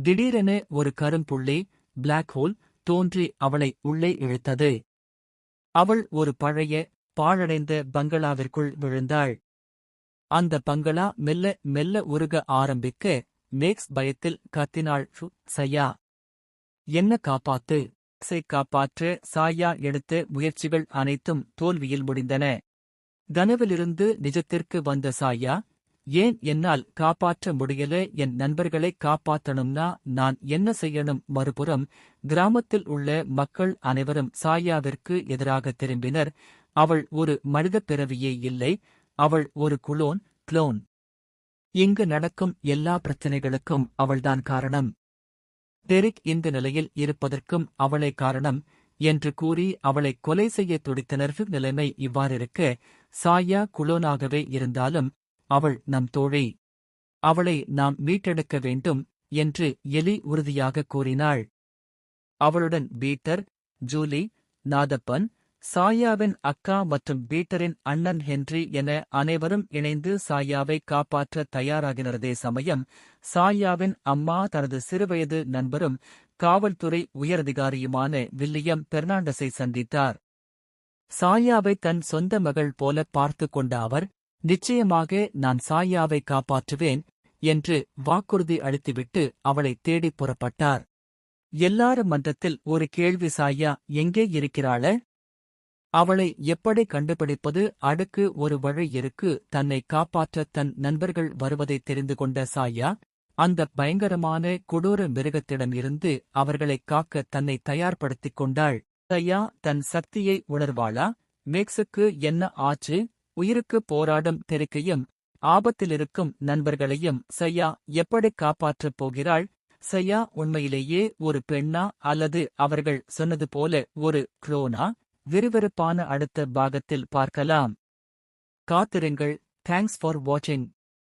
திடீரென ஒரு கரும்புள்ளி, black hole, தோன்றி அவளை உள்ளே இழுத்தது. அவள் ஒரு பழைய, பாழடைந்த பங்களாவிற்குள் விழுந்தாள். அந்த பங்களா மெல்ல மெல்ல உருக ஆரம்பிக்க, மேக்ஸ் பயத்தில் கத்தினாள். சையா! என்ன காப்பாத்து! காப்பாற்ற சாயா எடுத்த முயற்சிகள் அனைத்தும் தோல்வியில் முடிந்தன. கனவிலிருந்து நிஜத்திற்கு வந்த சாயா, ஏன் என்னால் காப்பாற்ற முடியல? என் நண்பர்களை காப்பாத்தணும்னா நான் என்ன செய்யணும்? மறுபுறம் கிராமத்தில் உள்ள மக்கள் அனைவரும் சாயாவிற்கு எதிராக திரும்பினர். அவள் ஒரு மனிதப் பிறவியே இல்லை, அவள் ஒரு க்ளோன். இங்கு நடக்கும் எல்லா பிரச்சனைகளுக்கும் அவள்தான் காரணம். டெரிக் இந்த நிலையில் இருப்பதற்கும் அவளே காரணம் என்று கூறி அவளை கொலை செய்ய துடித்தனர். நிலைமை இவ்வாறிருக்க, சாயா குளோனாகவே இருந்தாலும் அவள் நம் தோழி. அவளை நாம் மீட்டெடுக்க வேண்டும் என்று எலி உறுதியாக கூறினாள். அவளுடன் பீட்டர், ஜூலி, நாதப்பன், சாயாவின் அக்கா மற்றும் பீட்டரின் அண்ணன் ஹென்றி என அனைவரும் இணைந்து சாயாவை காப்பாற்ற தயாராகினர். அதே சமயம் சாயாவின் அம்மா தனது சிறுவயது நண்பரும் காவல்துறை உயரதிகாரியுமான வில்லியம் பெர்னாண்டஸை சந்தித்தார். சாயாவை தன் சொந்த மகள் போல பார்த்து கொண்ட அவர், நிச்சயமாக நான் சாயாவை காப்பாற்றுவேன் என்று வாக்குறுதி அளித்துவிட்டு அவளை தேடிப் புறப்பட்டார். எல்லாரும் மன்றத்தில் ஒரு கேள்வி, சாயா எங்கே இருக்கிறாள? அவளை எப்படி கண்டுபிடிப்பது? அடுக்கு ஒரு வழி இருக்கு. தன்னை காப்பாற்ற தன் நண்பர்கள் வருவதை தெரிந்து கொண்ட சாயா, அந்த பயங்கரமான கொடூர மிருகத்திடம் இருந்து அவர்களை காக்க தன்னை தயார்படுத்திக் கொண்டாள். சாயா தன் சக்தியை உணர்வாளா? மேக்ஸுக்கு என்ன ஆச்சு? உயிருக்கு போராடும் டெரிக்கையும் ஆபத்திலிருக்கும் நண்பர்களையும் சாயா எப்படி காப்பாற்றப் போகிறாள்? சாயா உண்மையிலேயே ஒரு பெண்ணா அல்லது அவர்கள் சொன்னது போல ஒரு க்ளோனா? விறுவிறுப்பான அடுத்த பாகத்தில் பார்க்கலாம். காத்திருங்கள். தேங்க்ஸ் ஃபார் வாட்சிங்.